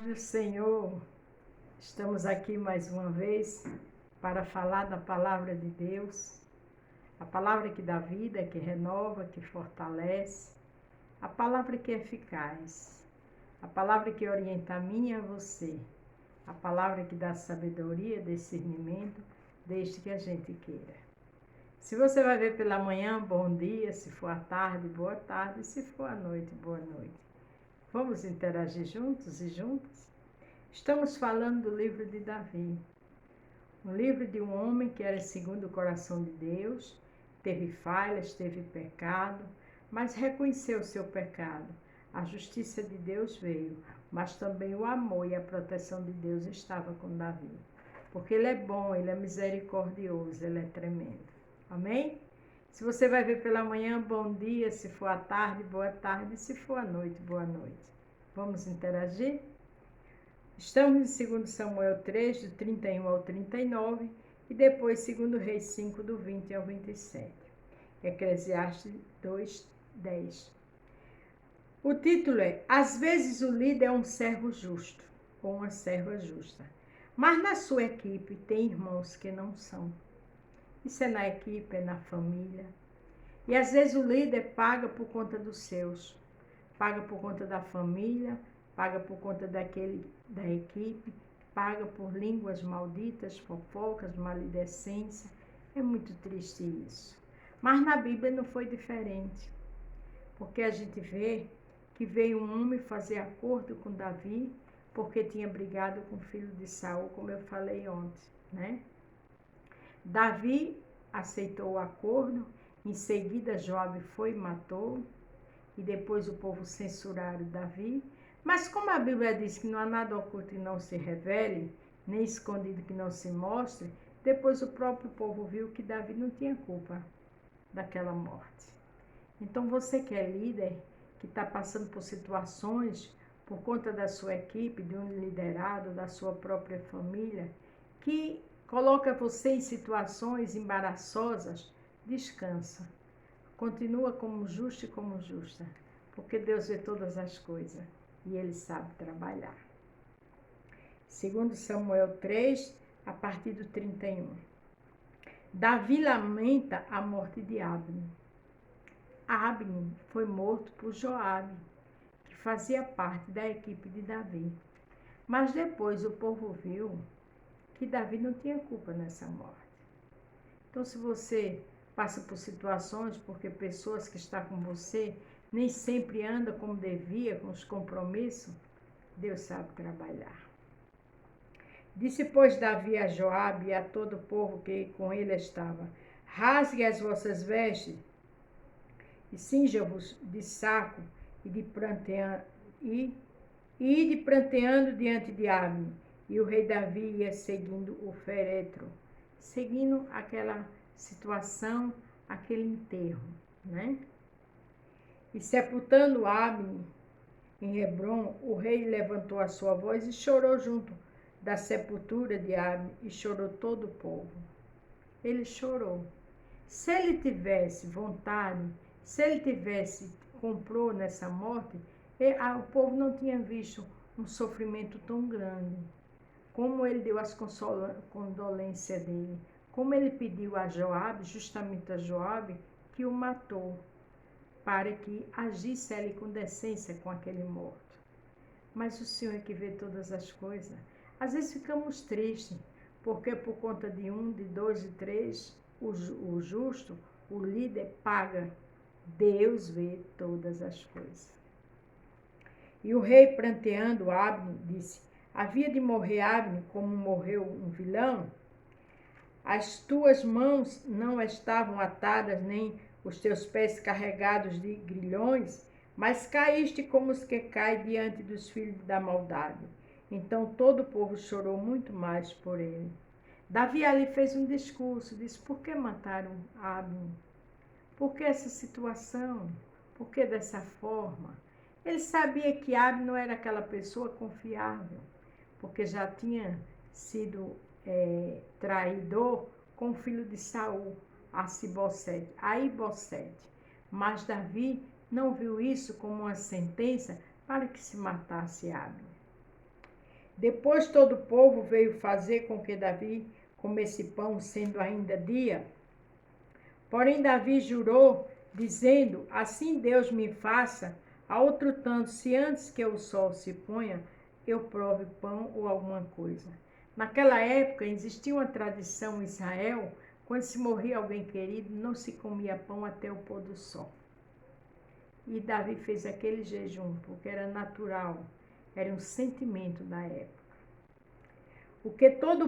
Do Senhor, estamos aqui mais uma vez para falar da palavra de Deus, a palavra que dá vida, que renova, que fortalece, a palavra que é eficaz, a palavra que orienta a mim e a você, a palavra que dá sabedoria, discernimento, desde que a gente queira. Se você vai ver pela manhã, bom dia, se for à tarde, boa tarde, se for à noite, boa noite. Vamos interagir juntos e juntas? Estamos falando do livro de Davi, um livro de um homem que era segundo o coração de Deus, teve falhas, teve pecado, mas reconheceu o seu pecado. A justiça de Deus veio, mas também o amor e a proteção de Deus estava com Davi, porque ele é bom, ele é misericordioso, ele é tremendo. Amém? Se você vai ver pela manhã, bom dia, se for à tarde, boa tarde, se for à noite, boa noite. Vamos interagir? Estamos em 2 Samuel 3, do 31 ao 39, e depois 2 Reis 5, do 20 ao 27. Eclesiastes 2, 10. O título é: Às vezes o líder é um servo justo, ou uma serva justa, mas na sua equipe tem irmãos que não são. Isso é na equipe, é na família. E às vezes o líder paga por conta dos seus, paga por conta da família, paga por conta da equipe, paga por línguas malditas, fofocas, maledicência. É muito triste isso. Mas na Bíblia não foi diferente, porque a gente vê que veio um homem fazer acordo com Davi, porque tinha brigado com o filho de Saul, como eu falei ontem, né? Davi aceitou o acordo, em seguida Joabe foi e matou, e depois o povo censuraram Davi. Mas como a Bíblia diz que não há nada oculto que não se revele, nem escondido que não se mostre, depois o próprio povo viu que Davi não tinha culpa daquela morte. Então você que é líder, que está passando por situações, por conta da sua equipe, de um liderado, da sua própria família, que coloca você em situações embaraçosas, descansa. Continua como justo e como justa, porque Deus vê todas as coisas e Ele sabe trabalhar. 2 Samuel 3, a partir do 31. Davi lamenta a morte de Abner. Abner foi morto por Joabe, que fazia parte da equipe de Davi. Mas depois o povo viu que Davi não tinha culpa nessa morte. Então, se você passa por situações porque pessoas que estão com você nem sempre andam como devia, com os compromissos, Deus sabe trabalhar. Disse, pois, Davi a Joabe e a todo o povo que com ele estava: rasgue as vossas vestes e cinja-vos de saco e de pranteando diante de Abner. E o rei Davi ia seguindo o féretro, seguindo aquela situação, aquele enterro, né? E sepultando Abner em Hebrom, o rei levantou a sua voz e chorou junto da sepultura de Abner, e chorou todo o povo. Ele chorou. Se ele tivesse vontade, se ele tivesse comprou nessa morte, o povo não tinha visto um sofrimento tão grande. Como ele deu as condolências dele, como ele pediu a Joabe, justamente a Joabe, que o matou, para que agisse ele com decência com aquele morto. Mas o Senhor é que vê todas as coisas. Às vezes ficamos tristes, porque por conta de 1, de 2, de 3, o justo, o líder paga. Deus vê todas as coisas. E o rei, pranteando Abner, disse: havia de morrer Abner como morreu um vilão? As tuas mãos não estavam atadas, nem os teus pés carregados de grilhões, mas caíste como os que caem diante dos filhos da maldade. Então todo o povo chorou muito mais por ele. Davi ali fez um discurso, disse: por que mataram Abner? Por que essa situação? Por que dessa forma? Ele sabia que Abner não era aquela pessoa confiável, porque já tinha sido traidor com o filho de Saul, Aibosete. Mas Davi não viu isso como uma sentença para que se matasse Abner. Depois todo o povo veio fazer com que Davi comesse pão, sendo ainda dia. Porém Davi jurou, dizendo, assim Deus me faça, a outro tanto, se antes que o sol se ponha, eu prove pão ou alguma coisa. Naquela época existia uma tradição em Israel, quando se morria alguém querido, não se comia pão até o pôr do sol. E Davi fez aquele jejum, porque era natural, era um sentimento da época. O que todo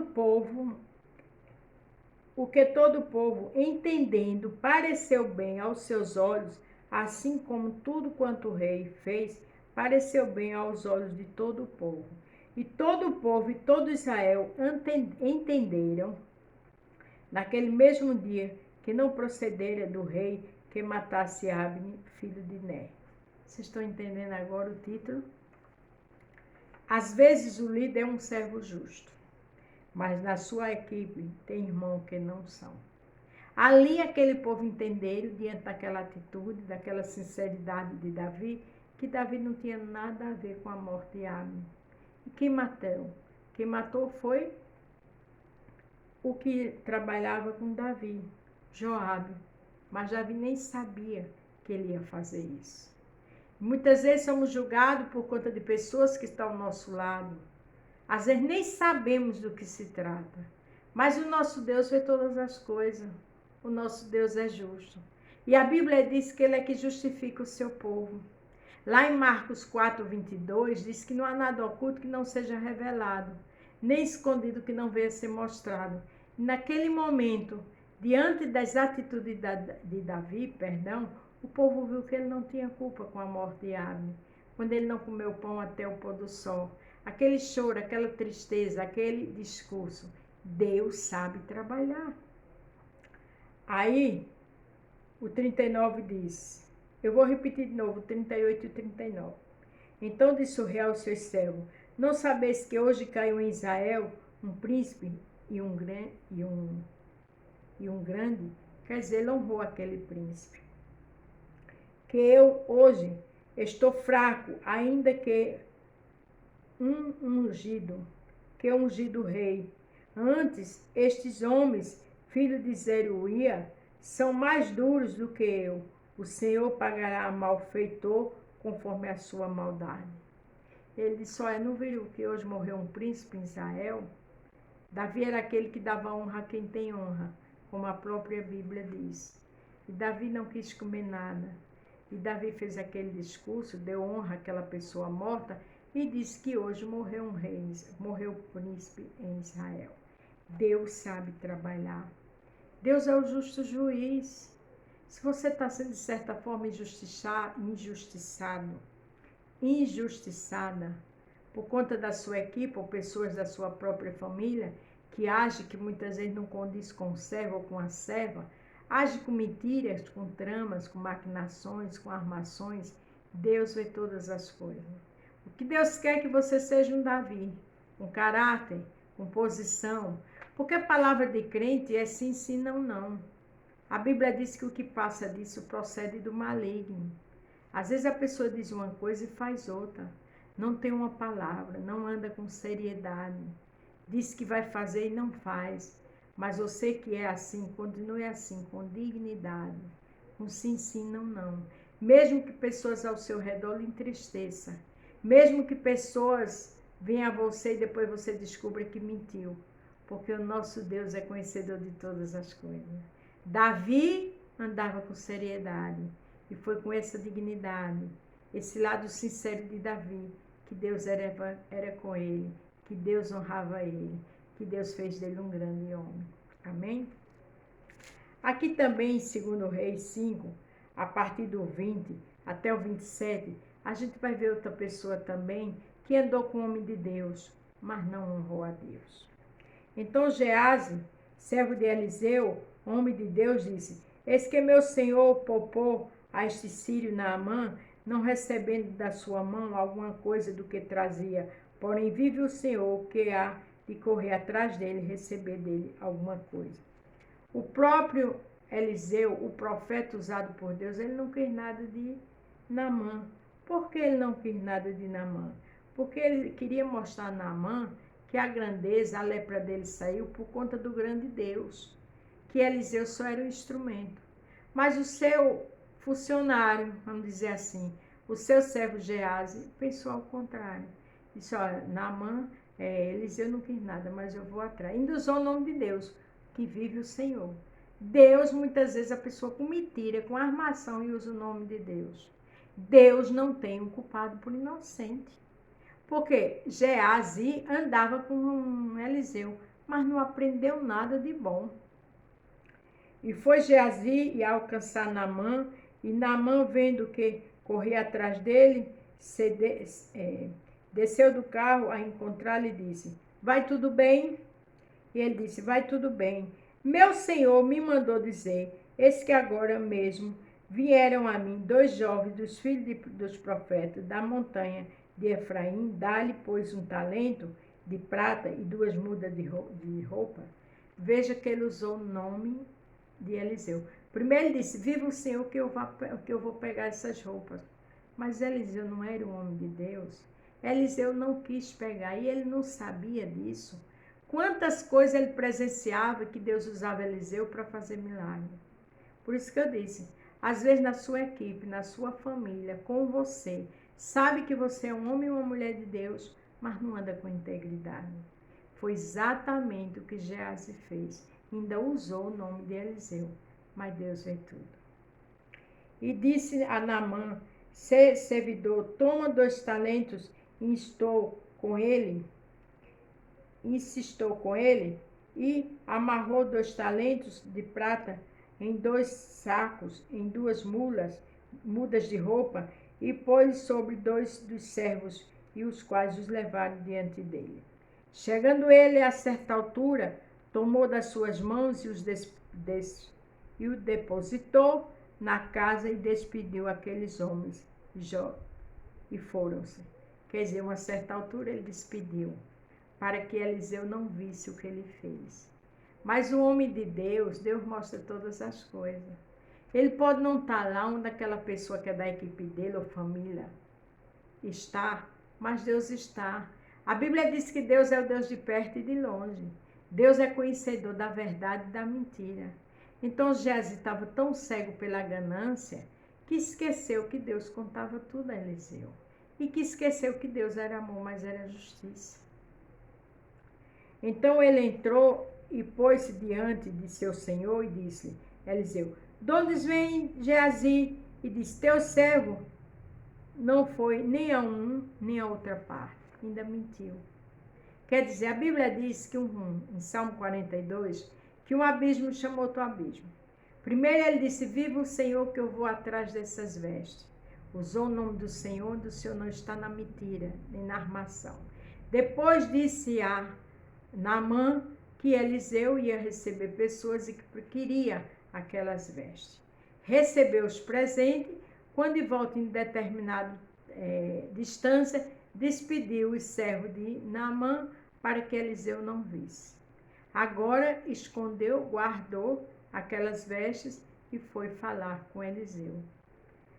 o povo, entendendo, pareceu bem aos seus olhos, assim como tudo quanto o rei fez, pareceu bem aos olhos de todo o povo. E todo o povo e todo Israel entenderam, naquele mesmo dia, que não procedera do rei que matasse Abne, filho de Ner. Vocês estão entendendo agora o título? Às vezes o líder é um servo justo, mas na sua equipe tem irmãos que não são. Ali aquele povo entenderam, diante daquela atitude, daquela sinceridade de Davi, que Davi não tinha nada a ver com a morte de Abne. E quem matou? Quem matou foi o que trabalhava com Davi, Joabe. Mas Davi nem sabia que ele ia fazer isso. Muitas vezes somos julgados por conta de pessoas que estão ao nosso lado. Às vezes nem sabemos do que se trata. Mas o nosso Deus vê todas as coisas. O nosso Deus é justo. E a Bíblia diz que ele é que justifica o seu povo. Lá em Marcos 4:22 diz que não há nada oculto que não seja revelado, nem escondido que não venha a ser mostrado. E naquele momento, diante das atitudes de Davi, o povo viu que ele não tinha culpa com a morte de Abne, quando ele não comeu pão até o pôr do sol. Aquele choro, aquela tristeza, aquele discurso. Deus sabe trabalhar. Aí, o 39 diz, eu vou repetir de novo, o 38 e o 39. Então disse o rei aos seus servos, não sabeis que hoje caiu em Israel um príncipe e um grande? Quer dizer, ele honrou aquele príncipe. Que eu hoje estou fraco, ainda que ungido rei. Antes, estes homens, filho de Zeruia, são mais duros do que eu. O Senhor pagará a malfeitor conforme a sua maldade. Ele disse, olha, não viram que hoje morreu um príncipe em Israel? Davi era aquele que dava honra a quem tem honra, como a própria Bíblia diz. E Davi não quis comer nada. E Davi fez aquele discurso, deu honra àquela pessoa morta e disse que hoje morreu um rei, morreu um príncipe em Israel. Deus sabe trabalhar. Deus é o justo juiz. Se você está sendo, de certa forma, injustiçada, por conta da sua equipe ou pessoas da sua própria família, que age que muitas vezes não condiz com o servo ou com a serva, age com mentiras, com tramas, com maquinações, com armações, Deus vê todas as coisas. O que Deus quer é que você seja um Davi, com caráter, com posição, porque a palavra de crente é sim, sim, não, não. A Bíblia diz que o que passa disso procede do maligno. Às vezes a pessoa diz uma coisa e faz outra. Não tem uma palavra, não anda com seriedade. Diz que vai fazer e não faz. Mas você que é assim, continue assim, com dignidade. Com sim, sim, não, não. Mesmo que pessoas ao seu redor lhe entristeçam. Mesmo que pessoas venham a você e depois você descubra que mentiu. Porque o nosso Deus é conhecedor de todas as coisas. Davi andava com seriedade. E foi com essa dignidade, esse lado sincero de Davi, que Deus era com ele, que Deus honrava ele, que Deus fez dele um grande homem. Amém? Aqui também, segundo Reis 5, a partir do 20 até o 27, a gente vai ver outra pessoa também que andou com o homem de Deus, mas não honrou a Deus. Então Geazi, servo de Eliseu, homem de Deus, disse, eis que meu senhor poupou a este sírio Naamã, não recebendo da sua mão alguma coisa do que trazia. Porém, vive o Senhor, que há de correr atrás dele e receber dele alguma coisa. O próprio Eliseu, o profeta usado por Deus, ele não quis nada de Naamã. Por que ele não quis nada de Naamã? porque ele queria mostrar a Naamã que a grandeza, a lepra dele saiu por conta do grande Deus, que Eliseu só era um instrumento. Mas o seu funcionário, vamos dizer assim, o seu servo Geazi, pensou ao contrário. Disse, olha, Naamã, Eliseu não quis nada, mas eu vou atrás. Ainda usou o nome de Deus, que vive o Senhor. Deus, muitas vezes, a pessoa com mentira, com armação, e usa o nome de Deus. Deus não tem um culpado por inocente. Porque Geazi andava com Eliseu, mas não aprendeu nada de bom. E foi Geazi e alcançar Naamã, e Naamã, vendo que corria atrás dele, desceu do carro a encontrá-lo e disse, vai tudo bem? E ele disse, vai tudo bem. Meu senhor me mandou dizer, eis que agora mesmo vieram a mim 2 jovens dos filhos dos profetas da montanha de Efraim, dá-lhe, pois, um talento de prata e 2 mudas de roupa. Veja que ele usou o nome de Eliseu. Primeiro ele disse, viva o Senhor que eu vou pegar essas roupas. Mas Eliseu não era um homem de Deus. Eliseu não quis pegar e ele não sabia disso. Quantas coisas ele presenciava que Deus usava Eliseu para fazer milagre. Por isso que eu disse, às vezes na sua equipe, na sua família, com você, sabe que você é um homem ou uma mulher de Deus, mas não anda com integridade. Foi exatamente o que Geazi fez. Ainda usou o nome de Eliseu, mas Deus vê tudo. E disse a Naamã, servidor, toma 2 talentos e insistou com ele, e amarrou 2 talentos de prata em 2 sacos, em 2 mudas de roupa, e pôs sobre 2 dos servos, e os quais os levaram diante dele. Chegando ele a certa altura, tomou das suas mãos e o depositou na casa e despediu aqueles homens e foram-se. Quer dizer, a uma certa altura ele despediu, para que Eliseu não visse o que ele fez. Mas o homem de Deus, Deus mostra todas as coisas. Ele pode não estar lá onde aquela pessoa que é da equipe dele ou família está, mas Deus está. A Bíblia diz que Deus é o Deus de perto e de longe. Deus é conhecedor da verdade e da mentira. Então Geazi estava tão cego pela ganância que esqueceu que Deus contava tudo a Eliseu. E que esqueceu que Deus era amor, mas era justiça. Então ele entrou e pôs-se diante de seu senhor e disse, Eliseu, de onde vem Geazi? E disse, teu servo não foi nem a um, nem a outra parte. Ainda mentiu. Quer dizer, a Bíblia diz que em Salmo 42, que um abismo chamou outro abismo. Primeiro ele disse, viva o Senhor que eu vou atrás dessas vestes. Usou o nome do Senhor não está na mentira, nem na armação. Depois disse a Naamã que Eliseu ia receber pessoas e que queria aquelas vestes. Recebeu os presentes, quando de volta em determinada distância, despediu os servos de Naamã para que Eliseu não visse. Agora escondeu, guardou aquelas vestes e foi falar com Eliseu.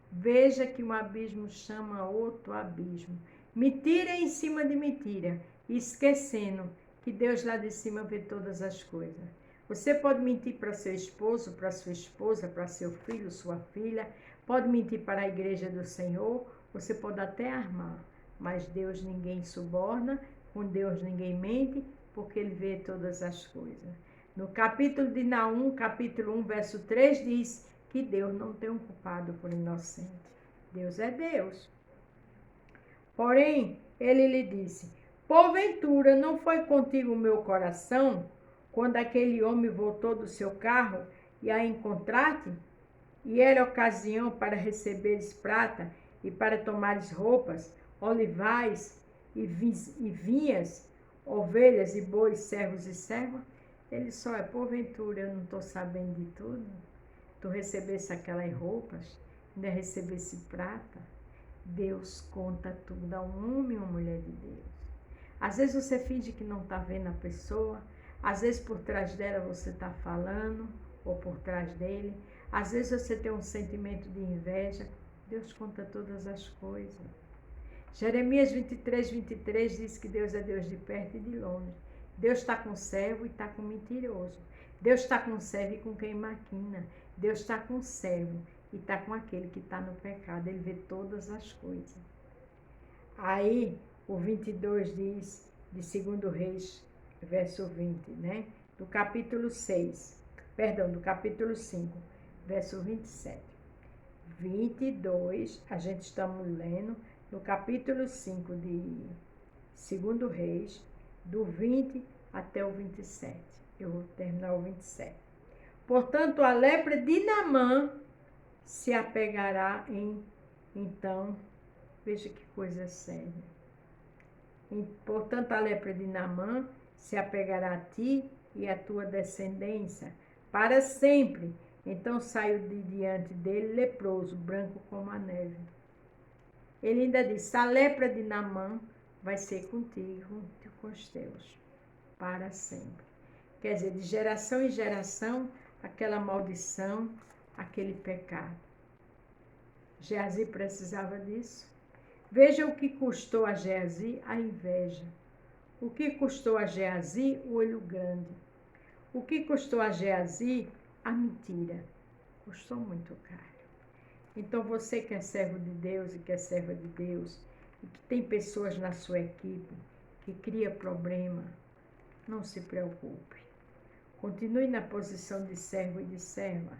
Veja que um abismo chama outro abismo. Mentira em cima de mentira, esquecendo que Deus lá de cima vê todas as coisas. Você pode mentir para seu esposo, para sua esposa, para seu filho, sua filha, pode mentir para a igreja do Senhor, você pode até armar, mas Deus ninguém suborna, com Deus ninguém mente, porque Ele vê todas as coisas. No capítulo de Naum, capítulo 1, verso 3, diz que Deus não tem um culpado por inocente. Deus é Deus. Porém, ele lhe disse, porventura não foi contigo o meu coração, quando aquele homem voltou do seu carro e a encontrar-te? E era ocasião para receberes prata e para tomares roupas, olivais e vinhas, ovelhas e bois, servos e servas? Ele só é, porventura, eu não estou sabendo de tudo. Tu recebesse aquelas roupas, ainda recebesse prata. Deus conta tudo a um homem ou mulher de Deus. Às vezes você finge que não está vendo a pessoa, às vezes por trás dela você está falando, ou por trás dele. Às vezes você tem um sentimento de inveja. Deus conta todas as coisas. Jeremias 23, 23 diz que Deus é Deus de perto e de longe. Deus está com servo e está com mentiroso. Deus está com servo e com quem maquina. Deus está com servo e está com aquele que está no pecado. Ele vê todas as coisas. Aí, o 22 diz, de 2 Reis, verso 20, né? Do capítulo 6, perdão, do capítulo 5, verso 27. 22, a gente estamos lendo no capítulo 5 de 2 Reis, do 20 até o 27. Eu vou terminar o 27. Portanto, a lepra de Naamã se apegará então, veja que coisa séria. Portanto, a lepra de Naamã se apegará a ti e à tua descendência para sempre. Então saiu de diante dele leproso, branco como a neve. Ele ainda disse, a lepra de Naamã vai ser contigo e com os teus, para sempre. Quer dizer, de geração em geração, aquela maldição, aquele pecado. Geazi precisava disso. Veja o que custou a Geazi a inveja. O que custou a Geazi o olho grande. O que custou a Geazi a mentira. Custou muito caro. Então você que é servo de Deus e que é serva de Deus, e que tem pessoas na sua equipe que cria problema, não se preocupe. Continue na posição de servo e de serva,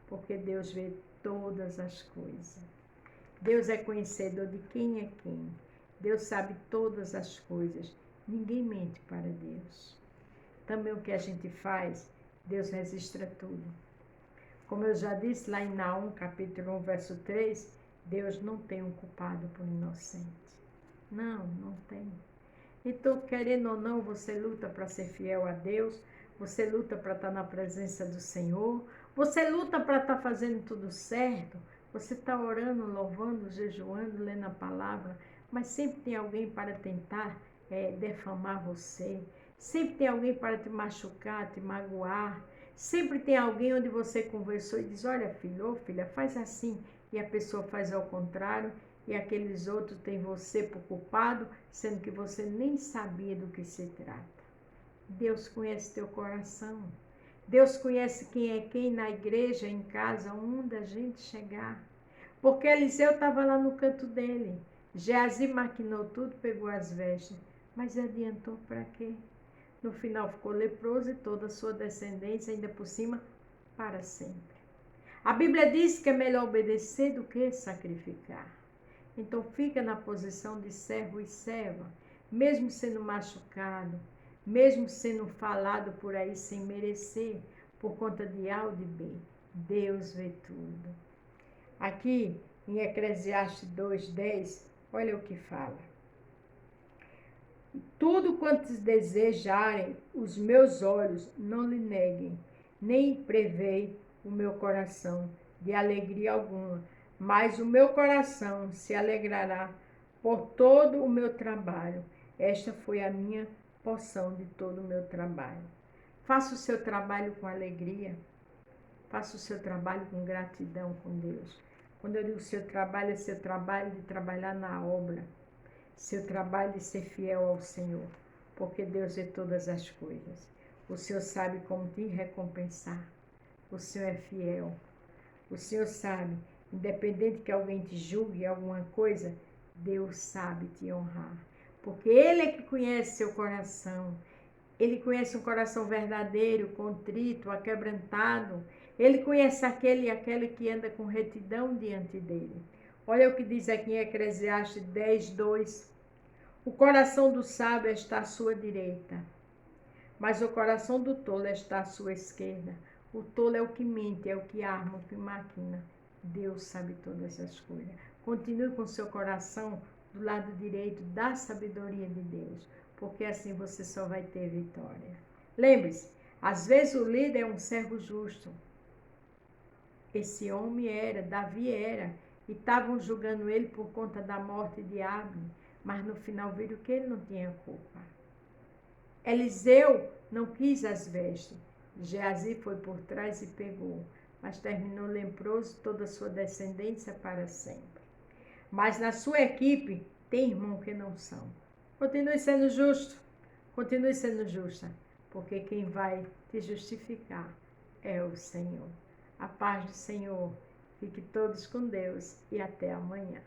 porque Deus vê todas as coisas. Deus é conhecedor de quem é quem. Deus sabe todas as coisas. Ninguém mente para Deus. Também o que a gente faz, Deus registra tudo. Como eu já disse lá em Naum, capítulo 1, verso 3, Deus não tem um culpado por inocente. Não tem. Então, querendo ou não, você luta para ser fiel a Deus, você luta para estar na presença do Senhor, você luta para estar fazendo tudo certo, você está orando, louvando, jejuando, lendo a palavra, mas sempre tem alguém para tentar defamar você, sempre tem alguém para te machucar, te magoar, sempre tem alguém onde você conversou e diz, olha filho ou filha, faz assim, e a pessoa faz ao contrário, e aqueles outros têm você por culpado, sendo que você nem sabia do que se trata. Deus conhece teu coração. Deus conhece quem é quem na igreja, em casa, onde a gente chegar. Porque Eliseu estava lá no canto dele. Geazi maquinou tudo, pegou as vestes. Mas adiantou para quê? No final ficou leproso e toda a sua descendência, ainda por cima, para sempre. A Bíblia diz que é melhor obedecer do que sacrificar. Então fica na posição de servo e serva, mesmo sendo machucado, mesmo sendo falado por aí sem merecer, por conta de A ou de B. Deus vê tudo. Aqui em Eclesiastes 2:10, olha o que fala. Tudo quanto desejarem os meus olhos, não lhe neguem, nem prevei o meu coração de alegria alguma, mas o meu coração se alegrará por todo o meu trabalho. Esta foi a minha porção de todo o meu trabalho. Faça o seu trabalho com alegria. Faça o seu trabalho com gratidão com Deus. Quando eu digo seu trabalho, é seu trabalho de trabalhar na obra. Seu trabalho de ser fiel ao Senhor. Porque Deus vê todas as coisas. O Senhor sabe como te recompensar. O Senhor é fiel. O Senhor sabe, independente que alguém te julgue alguma coisa, Deus sabe te honrar. Porque Ele é que conhece seu coração. Ele conhece um coração verdadeiro, contrito, aquebrantado. Ele conhece aquele e aquela que anda com retidão diante dele. Olha o que diz aqui em Eclesiastes 10:2. O coração do sábio está à sua direita, mas o coração do tolo está à sua esquerda. O tolo é o que mente, é o que arma, o que maquina. Deus sabe todas as coisas. Continue com seu coração do lado direito da sabedoria de Deus, porque assim você só vai ter vitória. Lembre-se, às vezes o líder é um servo justo. Esse homem era, Davi era, e estavam julgando ele por conta da morte de Abner, mas no final viram que ele não tinha culpa. Eliseu não quis as vestes. Geazi foi por trás e pegou, mas terminou leproso toda a sua descendência para sempre. Mas na sua equipe Tem irmão que não são. Continue sendo justo, continue sendo justa, porque quem vai te justificar é o Senhor. A paz do Senhor. Fique todos com Deus e até amanhã.